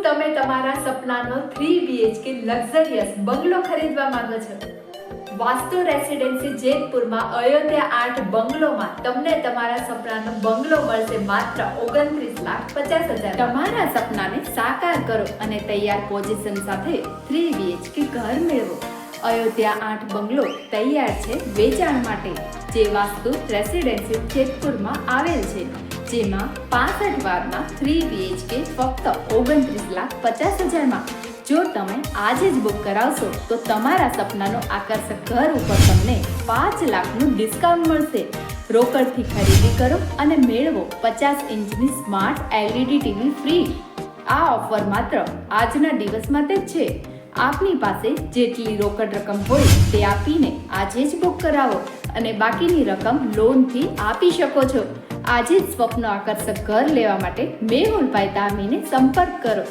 તમે તમારા સપનાનો 3 BHK luxurious બંગલો ખરીદવા માંગો છો? વાસ્તુ રેસિડેન્સી જેતપુરમાં અયોધ્યા 8 બંગલોમાં તમને તમારા સપનાનો બંગલો મળશે માત્ર 29,50,000. તમારા સપનાને સાકાર કરો અને તૈયાર પોઝિશન સાથે 3 BHK ઘર મેળવો. અયોધ્યા 8 બંગલો તૈયાર છે વેચાણ માટે, જે વાસ્તુ રેસિડેન્સી જેતપુરમાં આવેલ છે, જેમાં 65 વારના 3 BHK ફક્ત 29,50,000માં. જો તમે આજે જ બુક કરાવશો તો તમારા સપનાનો આકર્ષક ઘર ઉપર તમને 5 લાખનું ડિસ્કાઉન્ટ મળશે. રોકડથી ખરીદી કરો અને મેળવો 50 ઇંચની સ્માર્ટ LED ટીવી ફ્રી. આ ઓફર માત્ર આજના દિવસ માટે જ છે. આપની પાસે જેટલી રોકડ રકમ હોય તે આપીને આજે જ બુક કરાવો અને બાકીની રકમ લોનથી આપી શકો છો. આજે જ સ્વપ્ન આકર્ષક ઘર લેવા માટે મેહુલભાઈ ધામીને સંપર્ક કરો.